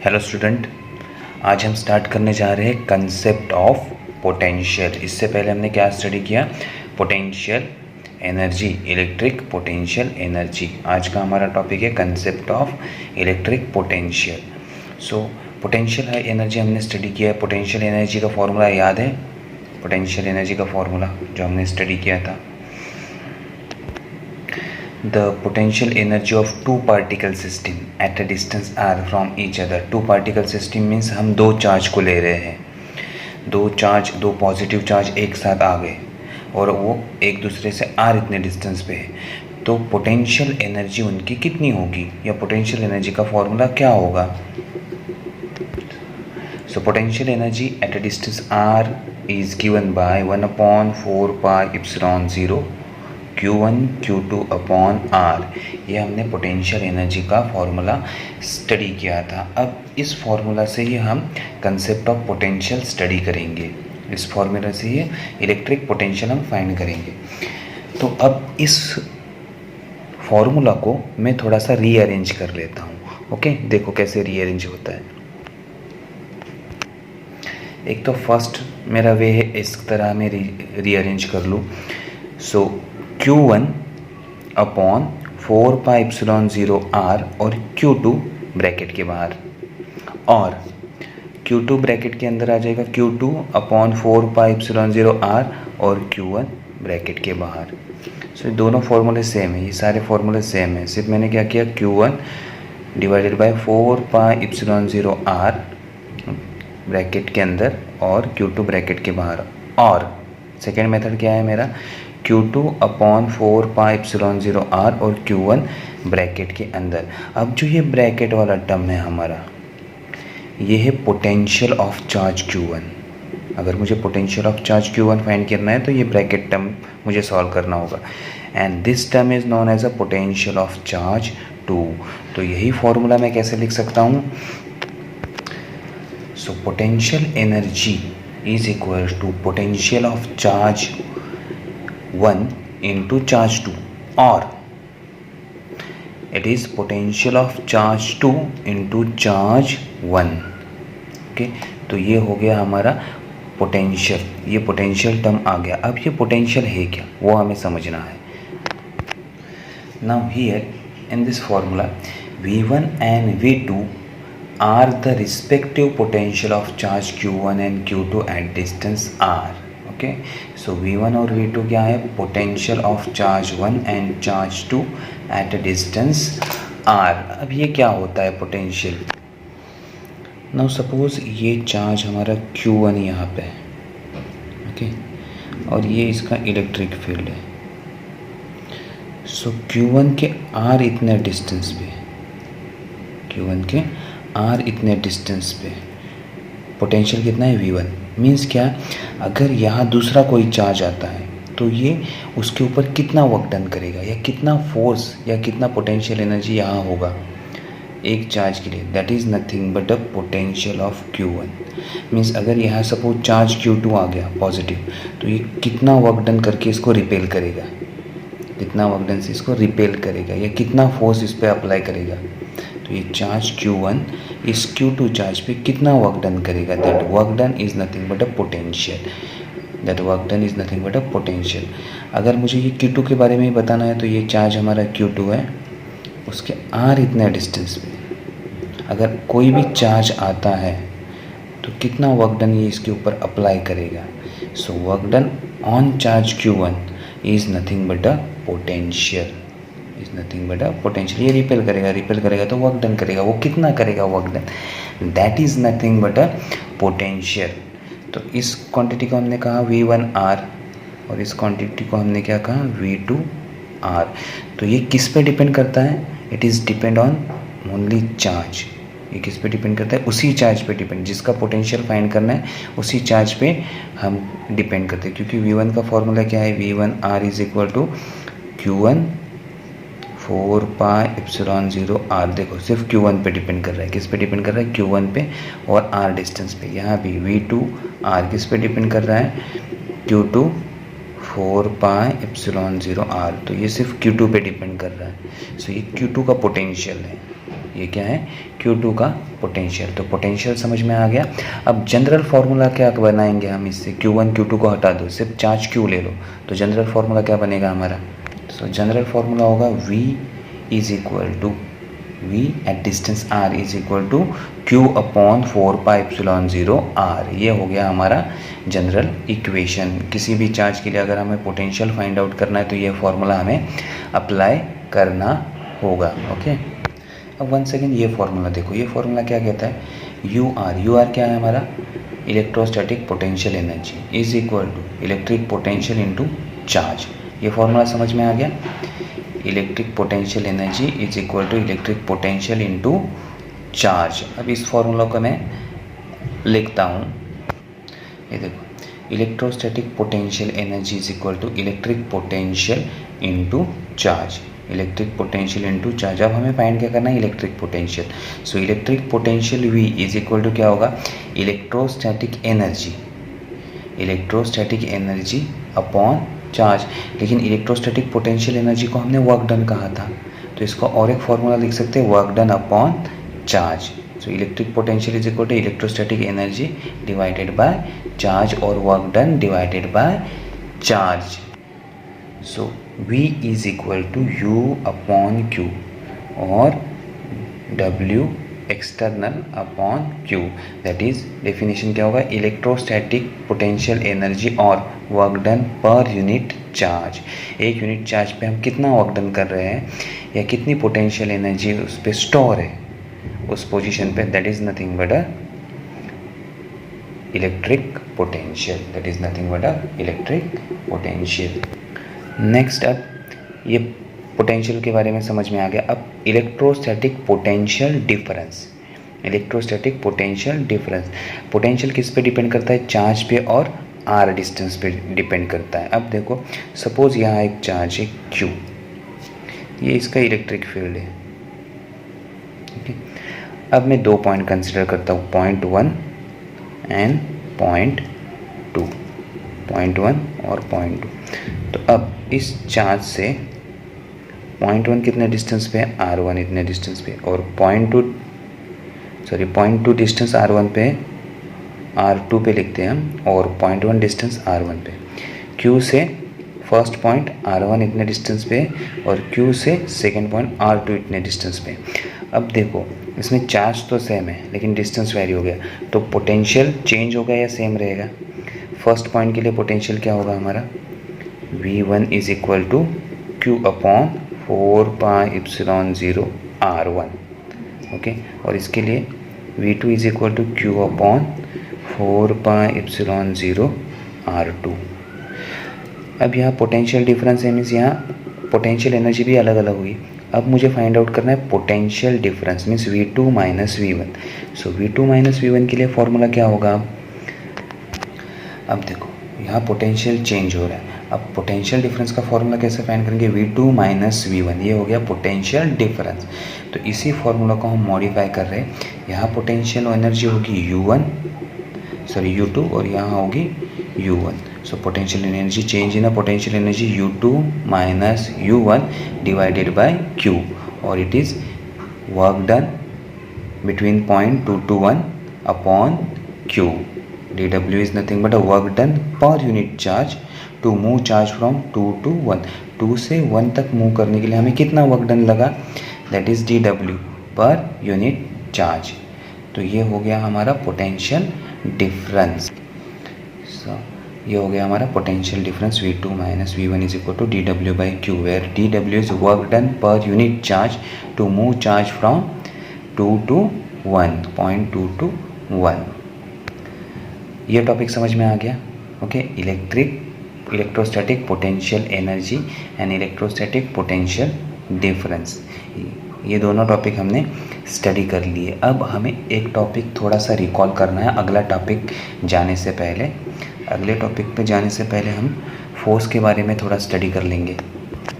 Hello student, आज हम start करने जा रहे हैं कंसेप्ट ऑफ पोटेंशियल। इससे पहले हमने क्या स्टडी किया? Potential energy, electric potential energy. आज का हमारा टॉपिक है concept of electric potential. So potential है एनर्जी हमने स्टडी किया है। पोटेंशियल एनर्जी का फॉर्मूला याद है? पोटेंशियल एनर्जी का फॉर्मूला जो हमने स्टडी किया था, the potential energy of two particle system at a distance r from each other। two particle system means हम दो चार्ज को ले रहे हैं, दो पॉजिटिव चार्ज एक साथ आ गए और वो एक दूसरे से r इतने डिस्टेंस पे है, तो पोटेंशियल एनर्जी उनकी कितनी होगी या पोटेंशियल एनर्जी का फॉर्मूला क्या होगा? सो potential energy at a distance r is given by 1/4 pi epsilon 0 Q1 Q2 upon R। ये हमने पोटेंशियल एनर्जी का फॉर्मूला स्टडी किया था। अब इस फॉर्मूला से ही हम कंसेप्ट ऑफ पोटेंशियल स्टडी करेंगे। इस फॉर्मूला से ही इलेक्ट्रिक पोटेंशियल हम फाइंड करेंगे। तो अब इस फॉर्मूला को मैं थोड़ा सा रीअरेंज कर लेता हूँ। ओके, देखो कैसे रीअरेंज होता है। एक तो फर्स्ट मेरा वे है इस तरह मैं रीअरेंज कर लूँ। सो Q1 upon 4 pi epsilon 0 R और Q2 ब्रैकेट के बाहर, और Q2 ब्रैकेट के अंदर आ जाएगा Q2 upon 4 pi epsilon 0 R और Q1 ब्रैकेट के बाहर। सो ये दोनों फॉर्मूले सेम है, ये सारे फॉर्मूले सेम है। सिर्फ मैंने क्या किया, Q1 divided by 4 pi epsilon 0 R bracket के अंदर और Q2 ब्रैकेट के बाहर। और सेकेंड मेथड क्या है मेरा, Q2 upon 4 pi epsilon 0 R और Q1 ब्रैकेट के अंदर। अब जो ये ब्रैकेट वाला टर्म है हमारा, ये है पोटेंशियल ऑफ चार्ज Q1। अगर मुझे potential of charge Q1 find करना है तो ये ब्रैकेट टर्म मुझे सॉल्व करना होगा, and this term is known as a potential of charge 2। तो यही फॉर्मूला मैं कैसे लिख सकता हूँ? So potential energy is equal to potential of charge 1 into charge 2, और it is potential of charge 2 into charge 1। Okay, तो ये हो गया हमारा पोटेंशियल, ये पोटेंशियल टर्म आ गया। अब ये पोटेंशियल है क्या, वो हमें समझना है। Now here in this formula V1 and V2 are the respective potential of charge Q1 and Q2 at distance r। Okay, so V1 और V2 क्या है? Potential of charge 1 and charge 2 at a distance r। अब ये क्या होता है potential? Now suppose ये charge हमारा Q1 यहाँ पे है, ओके, और ये इसका इलेक्ट्रिक फील्ड है। सो Q1 के r इतने डिस्टेंस पे, Q1 के r इतने डिस्टेंस पे पोटेंशियल कितना है? V1। मीन्स क्या, अगर यहाँ दूसरा कोई चार्ज आता है तो ये उसके ऊपर कितना वर्क डन करेगा या कितना फोर्स या कितना पोटेंशियल एनर्जी यहाँ होगा एक चार्ज के लिए, that is nothing but a potential of Q1। Means अगर यहाँ सपोज चार्ज Q2 आ गया पॉजिटिव, तो ये कितना वर्क डन करके इसको रिपेल करेगा, कितना वर्क डन से इसको रिपेल करेगा या कितना फोर्स इस पर अप्लाई करेगा। तो ये चार्ज Q1 इस Q2 चार्ज पे कितना वर्क डन करेगा, that work done is nothing but a potential, that work done is nothing but a potential. अगर मुझे ये Q2 के बारे में ही बताना है तो ये चार्ज हमारा Q2 है, उसके R इतने डिस्टेंस पे अगर कोई भी चार्ज आता है तो कितना वर्क डन ये इसके ऊपर अप्लाई करेगा। सो work done on charge Q1 is nothing but a potential, is nothing but a potential. ये रिपेल करेगा तो वर्क डन करेगा, वो कितना करेगा work done, that is nothing but a potential. तो इस क्वांटिटी को हमने कहा V1R और इस क्वांटिटी को हमने क्या कहा, V2R। तो ये किस पे डिपेंड करता है? It is depend on only charge. ये किस पे डिपेंड करता है? उसी चार्ज पे डिपेंड, जिसका पोटेंशियल फाइंड करना है उसी चार्ज पे हम डिपेंड करते हैं। क्योंकि V1 का फॉर्मूला क्या है, V1R is equal to Q1 4 pi epsilon 0 R। देखो सिर्फ Q1 पे डिपेंड कर रहा है, किस पे डिपेंड कर रहा है? Q1 पे और R डिस्टेंस पे। यहाँ भी V2R किस पे डिपेंड कर रहा है? Q2 4 pi epsilon 0 R। तो ये सिर्फ Q2 पे डिपेंड कर रहा है। सो ये Q2 का पोटेंशियल है। ये क्या है, Q2 का पोटेंशियल। तो पोटेंशियल समझ में आ गया। अब जनरल फार्मूला क्या बनाएंगे हम इससे, Q1 Q2 को हटा दो, सिर्फ चार्ज Q ले लो, तो जनरल फार्मूला क्या बनेगा हमारा। सो जनरल फार्मूला होगा V is equal to V at distance R is equal to Q upon 4πε0 R। ये हो गया हमारा जनरल इक्वेशन। किसी भी चार्ज के लिए अगर हमें पोटेंशियल फाइंड आउट करना है तो ये फार्मूला हमें अप्लाई करना होगा। ओके, अब वन सेकेंड ये फार्मूला देखो, ये फार्मूला क्या कहता है, यू आर क्या है हमारा, electrostatic potential energy is equal to electric potential into charge. ये फार्मूला समझ में आ गया, electric potential energy is equal to electric potential into charge. अब इस फार्मूला को मैं लिखता हूँ, ये देखो, electrostatic potential energy is equal to electric potential into charge, electric potential into charge. अब हमें फाइंड क्या करना है, electric potential. So electric potential V is equal to क्या होगा, इलेक्ट्रोस्टैटिक एनर्जी अपॉन चार्ज। लेकिन इलेक्ट्रोस्टैटिक पोटेंशियल एनर्जी को हमने वर्क डन कहा था, तो इसको और एक फॉर्मूला लिख सकते हैं, work done upon charge. So electric potential is equal to electrostatic energy divided by charge और work done divided by charge. So V is equal to U upon Q और W external upon Q। That is definition क्या होगा, electrostatic potential energy और work done per unit charge. एक unit charge पे हम कितना work done कर रहे हैं या कितनी पोटेंशियल एनर्जी उस पर स्टोर है उस पोजीशन पे, that is nothing but a electric potential, that is nothing but a electric potential. Next, अब ये पोटेंशियल के बारे में समझ में आ गया। अब electrostatic potential difference, electrostatic potential difference, potential किस पे डिपेंड करता है, चार्ज पे और R डिस्टेंस पे डिपेंड करता है। अब देखो, सपोज यहाँ एक चार्ज है Q, ये इसका इलेक्ट्रिक फील्ड है। ठीक है, अब मैं दो पॉइंट कंसिडर करता हूँ, पॉइंट 1 एंड पॉइंट 2, पॉइंट 1 और पॉइंट 2। तो अब इस चार्ज से पॉइंट 1 कितने डिस्टेंस पे है, R1 इतने डिस्टेंस पे, और पॉइंट 2 डिस्टेंस R1 पे, R2 पे लिखते हैं हम, और पॉइंट 1 डिस्टेंस R1 पे। Q से फर्स्ट पॉइंट R1 इतने डिस्टेंस पे और Q से सेकंड पॉइंट R2 इतने डिस्टेंस पे। अब देखो, इसमें चार्ज तो सेम है लेकिन डिस्टेंस वेरी हो गया, तो पोटेंशियल चेंज होगा या सेम रहेगा। फर्स्ट पॉइंट के लिए पोटेंशियल क्या होगा हमारा, V1 is equal to Q upon 4πε0 R1। Okay, और इसके लिए V2 is equal to Q upon 4πε0 R2। अब यहाँ पोटेंशियल डिफरेंस है, मीन्स यहाँ पोटेंशियल एनर्जी भी अलग अलग हुई। अब मुझे फाइंड आउट करना है potential difference, means V2 minus V1। सो V2 माइनस V1 के लिए फॉर्मूला क्या होगा। अब देखो, यहाँ पोटेंशियल चेंज हो रहा है, अब पोटेंशियल डिफरेंस का फॉर्मूला कैसे फाइंड करेंगे, V2 माइनस V1, ये हो गया पोटेंशियल डिफरेंस। तो इसी फॉर्मूला को हम मॉडिफाई कर रहे हैं, यहाँ पोटेंशियल एनर्जी होगी U2 और यहाँ होगी U1। So potential energy change in potential energy U2 minus U1 divided by Q, और it is work done between point 2 to 1 upon Q। dW is nothing but a work done per unit charge to move charge from 2 to 1। 2 से 1 तक move करने के लिए हमें कितना work done लगा, that is dW पर यूनिट चार्ज। तो ये हो गया हमारा पोटेंशियल डिफरेंस। ये हो गया हमारा potential difference, V2 minus V1 is equal to dW by Q, where dW is work done per unit charge to move charge from 2 to 1, point 2 to 1। ये टॉपिक समझ में आ गया। Okay, electrostatic potential energy and electrostatic potential difference, ये दोनों topic हमने study कर लिए। अब हमें एक टॉपिक थोड़ा सा रिकॉल करना है अगला टॉपिक जाने से पहले। अगले टॉपिक पे जाने से पहले हम फोर्स के बारे में थोड़ा स्टडी कर लेंगे।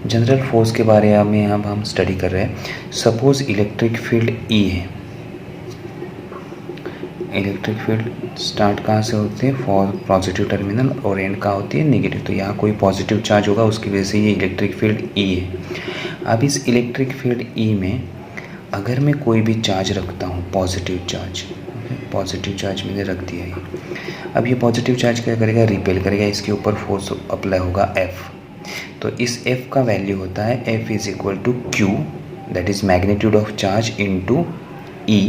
जनरल फोर्स के बारे में अब हम स्टडी कर रहे हैं। सपोज इलेक्ट्रिक फील्ड E है, इलेक्ट्रिक फील्ड स्टार्ट कहाँ से होती है, फॉर पॉजिटिव टर्मिनल, और एंड कहाँ होती है, नेगेटिव। तो यहाँ कोई पॉजिटिव चार्ज होगा, उसकी वजह से ये इलेक्ट्रिक फील्ड E है। अब इस इलेक्ट्रिक फील्ड E में अगर मैं कोई भी चार्ज रखता हूँ, पॉजिटिव चार्ज, पॉजिटिव चार्ज मैंने रख दिया है। अब ये पॉजिटिव चार्ज क्या करेगा, रिपेल करेगा, इसके ऊपर फोर्स अप्लाई होगा F। तो इस F का वैल्यू होता है F is equal to Q, that is magnitude of charge into E,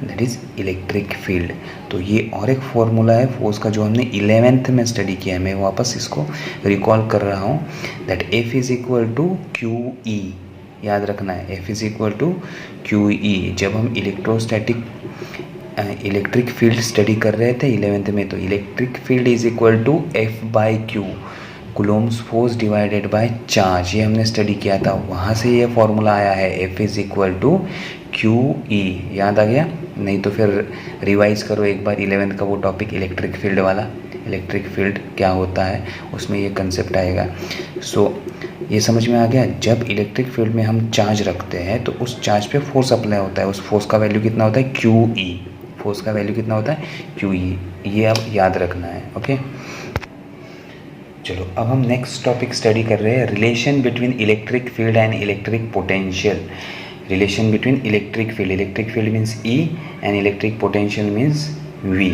that is electric field. तो ये और एक फॉर्मूला है फोर्स का जो हमने 11th में स्टडी किया है, मैं वापस इसको रिकॉल कर रहा हूँ, that F is equal to QE, याद रखना है F is equal to QE। जब हम इलेक्ट्रिक फील्ड स्टडी कर रहे थे 11th में, तो electric field is equal to F by Q, coulombs force divided by charge, ये हमने स्टडी किया था, वहाँ से ये फॉर्मूला आया है F is equal to QE। याद आ गया? नहीं तो फिर रिवाइज करो एक बार 11th का वो टॉपिक इलेक्ट्रिक फील्ड वाला, इलेक्ट्रिक फील्ड क्या होता है, उसमें ये कंसेप्ट आएगा। सो ये समझ में आ गया? जब इलेक्ट्रिक फील्ड में हम चार्ज रखते हैं तो उस चार्ज पे फोर्स अप्लाई होता है, उस फोर्स का वैल्यू कितना होता है, QE। फोर्स का वैल्यू कितना होता है, QE। ये अब याद रखना है, ओके। चलो अब हम नेक्स्ट टॉपिक स्टडी कर रहे हैं, relation between electric field and electric potential. Relation between electric field means E and electric potential means V।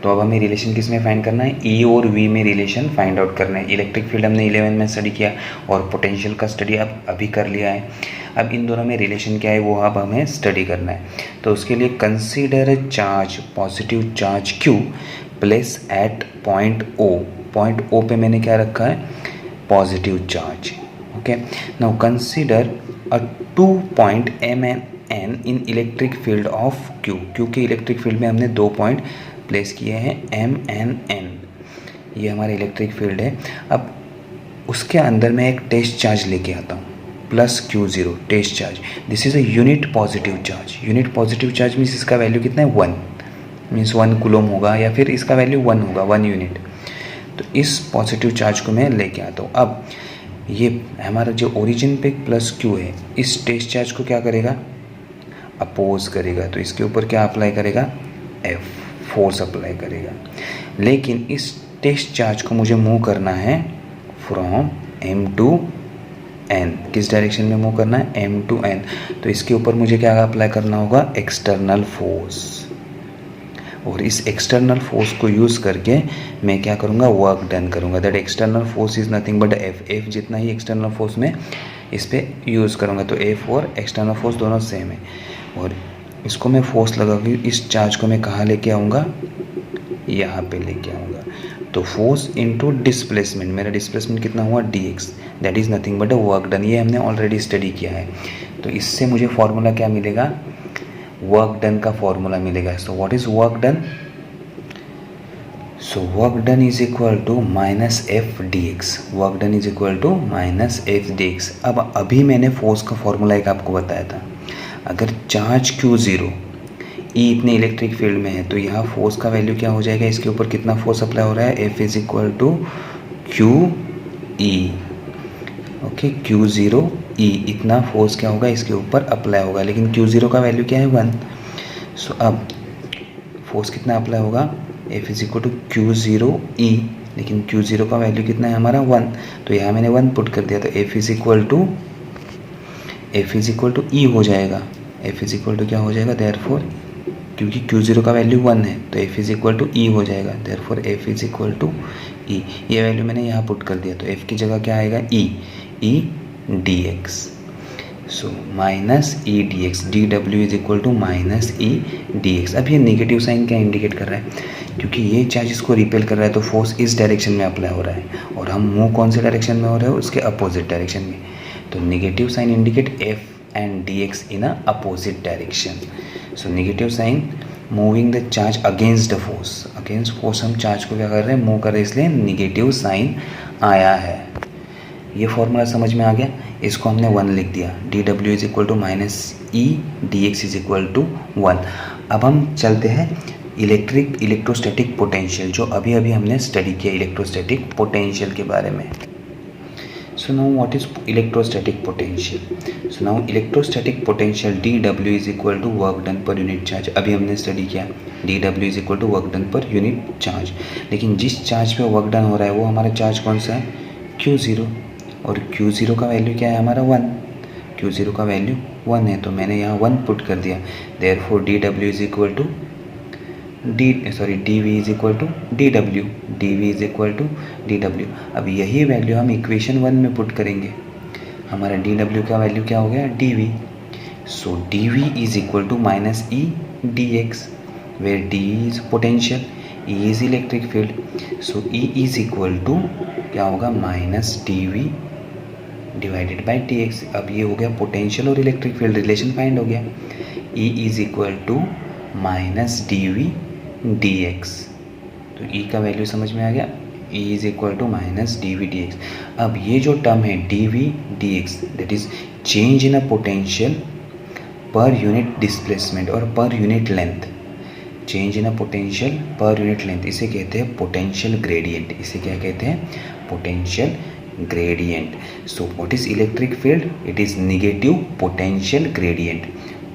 तो अब हमें रिलेशन किस में फाइंड करना है, E और V में रिलेशन फाइंड आउट करना है। इलेक्ट्रिक फील्ड हमने 11 में स्टडी किया और पोटेंशियल का स्टडी अब अभी कर लिया है। अब इन दोनों में रिलेशन क्या है वो अब हमें स्टडी करना है। तो उसके लिए consider charge, positive charge Q place at point O। Point O पे मैंने क्या रखा है, positive charge, okay. Now consider a 2 point M and N in electric field of Q, क्योंकि इलेक्ट्रिक फील्ड में हमने 2 पॉइंट प्लेस किए हैं M एंड N, ये हमारा इलेक्ट्रिक फील्ड है। अब उसके अंदर मैं एक टेस्ट चार्ज लेके आता हूँ, plus Q0 test charge, this is a unit positive charge. Unit positive charge means इसका वैल्यू कितना है, 1, मीन्स 1 कूलोम होगा, या फिर इसका वैल्यू 1 होगा, 1 यूनिट। तो इस पॉजिटिव चार्ज को मैं लेके आता हूँ। अब ये हमारा जो ओरिजिन पे प्लस Q है, इस टेस्ट चार्ज को क्या करेगा, अपोज करेगा, तो इसके ऊपर क्या अप्लाई करेगा, F, फोर्स अप्लाई करेगा। लेकिन इस टेस्ट चार्ज को मुझे मूव करना है फ्रॉम M टू N, किस डायरेक्शन में मूव करना है, M टू N। तो इसके ऊपर मुझे क्या अप्लाई करना होगा, एक्सटर्नल फोर्स, और इस एक्सटर्नल फोर्स को यूज़ करके मैं क्या करूँगा, वर्क डन करूँगा। That external force is nothing but F जितना ही एक्सटर्नल फोर्स में इस पर यूज़ करूँगा, तो F और एक्सटर्नल फोर्स दोनों सेम है। और इसको मैं फोर्स लगा के इस चार्ज को मैं कहाँ लेके आऊँगा, यहाँ पे लेके आऊँगा। तो फोर्स इनटू डिस्प्लेसमेंट, मेरा डिस्प्लेसमेंट कितना हुआ, dx, that is nothing but a work done. ये हमने ऑलरेडी स्टडी किया है। तो इससे मुझे फॉर्मूला क्या मिलेगा, वर्क डन का फॉर्मूला मिलेगा। So what is work done, so work done is equal to minus F D X, work done is equal to minus F D X. अब अभी मैंने फोर्स का फॉर्मूला एक आपको बताया था, अगर चार्ज Q0 E इतने इलेक्ट्रिक फील्ड में है तो यहाँ फोर्स का वैल्यू क्या हो जाएगा, इसके ऊपर कितना फोर्स अप्लाई हो रहा है, F is equal to QE, okay. Q0 E इतना फोर्स क्या होगा, इसके ऊपर अप्लाई होगा, लेकिन Q0 का वैल्यू क्या है, 1। सो अब फोर्स कितना अप्लाई होगा, F is equal to Q0 E, लेकिन Q0 का वैल्यू कितना है हमारा, 1। तो यहाँ मैंने 1 पुट कर दिया, तो F is equal to E हो जाएगा। F इज इक्वल टू क्या हो जाएगा, देयरफॉर क्योंकि Q0 का वैल्यू 1 है तो F is equal to E हो जाएगा, therefore F is equal to E। ये वैल्यू मैंने यहाँ पुट कर दिया, तो F की जगह क्या आएगा, E dx। So minus E dx, dw is equal to minus E dx। अब ये नेगेटिव साइन क्या इंडिकेट कर रहा है, क्योंकि ये चार्ज इसको रिपेल कर रहा है तो फोर्स इस डायरेक्शन में अप्लाई हो रहा है, और हम मूव कौन से डायरेक्शन में हो रहे हो, उसके अपोजिट डायरेक्शन में। तो negative sign indicate F and dx in a opposite direction. So negative sign moving the charge against the force, against force हम चार्ज को क्या कर रहे हैं, मूव कर रहे हैं, इसलिए नेगेटिव साइन आया है। ये फॉर्मूला समझ में आ गया, इसको हमने 1 लिख दिया, dw is equal to minus E dx is equal to 1। अब हम चलते हैं इलेक्ट्रोस्टैटिक पोटेंशियल, जो अभी हमने स्टडी किया इलेक्ट्रोस्टैटिक पोटेंशियल के बारे में। So now what is electrostatic potential? So now electrostatic potential dW is equal to work done per unit charge। अभी हमने स्टडी किया dW is equal to work done per unit charge, लेकिन जिस charge पे work done हो रहा है वो हमारा चार्ज कौन सा है, Q0, और Q0 का वैल्यू क्या है हमारा 1, Q0 का वैल्यू 1 है, तो मैंने यहाँ 1 पुट कर दिया। Therefore dW is equal to dV is equal to dW, dV is equal to dW। अब यही वैल्यू हम इक्वेशन 1 में पुट करेंगे। हमारा dW का वैल्यू क्या हो गया, dV। So dV is equal to minus E dx, where D is potential, E is electric field. So E is equal to क्या होगा, minus dV divided by dx। अब ये हो गया पोटेंशियल और इलेक्ट्रिक फील्ड रिलेशन फाइंड हो गया। E is equal to minus dV dx। तो E का वैल्यू समझ में आ गया, E is equal to minus dV dx। अब ये जो टर्म है dV dx, that is change in a potential per unit displacement और per unit length. Change in a potential per unit length, इसे कहते हैं पोटेंशियल ग्रेडियंट। इसे क्या कहते हैं, potential gradient. So what is electric field, it is negative potential gradient.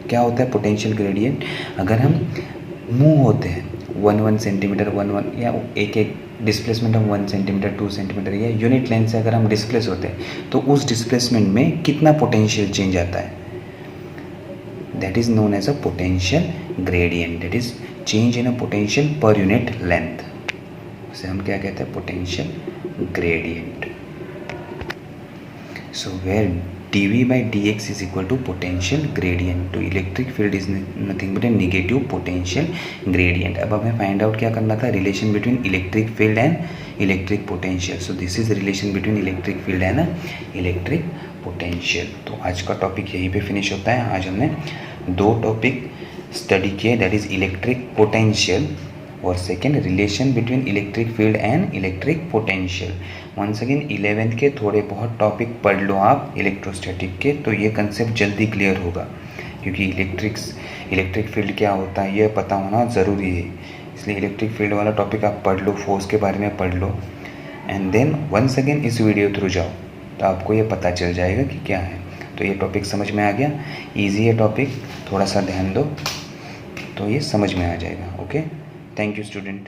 क्या होता है पोटेंशियल ग्रेडियंट, अगर हम मूव होते हैं 1 सेंटीमीटर 1 या एक डिस्प्लेसमेंट ऑफ 1 सेंटीमीटर 2 सेंटीमीटर या यूनिट लेंथ से अगर हम डिस्प्लेस होते हैं, तो उस डिस्प्लेसमेंट में कितना पोटेंशियल चेंज आता है, that is known as a potential gradient. That is change in a potential per unit length, उसे हम क्या कहते हैं, potential gradient. So where dV by dx is equal to potential gradient, तो electric field is nothing but a negative potential gradient. अब हमें find out क्या करना था, relation between electric field and electric potential. So this is relation between electric field and electric potential. तो आज का topic यहीं पे फिनिश होता है। आज हमने 2 टॉपिक स्टडी किए, दैट इज इलेक्ट्रिक पोटेंशियल और second relation between electric field and electric potential. Once again 11th के थोड़े बहुत टॉपिक पढ़ लो आप इलेक्ट्रोस्टैटिक के, तो ये कंसेप्ट जल्दी क्लियर होगा, क्योंकि इलेक्ट्रिक फील्ड क्या होता है ये पता होना ज़रूरी है। इसलिए इलेक्ट्रिक फील्ड वाला टॉपिक आप पढ़ लो, फोर्स के बारे में पढ़ लो, एंड देन वंस अगेन इस वीडियो थ्रू जाओ, तो आपको ये पता चल जाएगा कि क्या है। तो ये टॉपिक समझ में आ गया, ईजी है टॉपिक, थोड़ा सा ध्यान दो तो ये समझ में आ जाएगा। Okay, thank you student.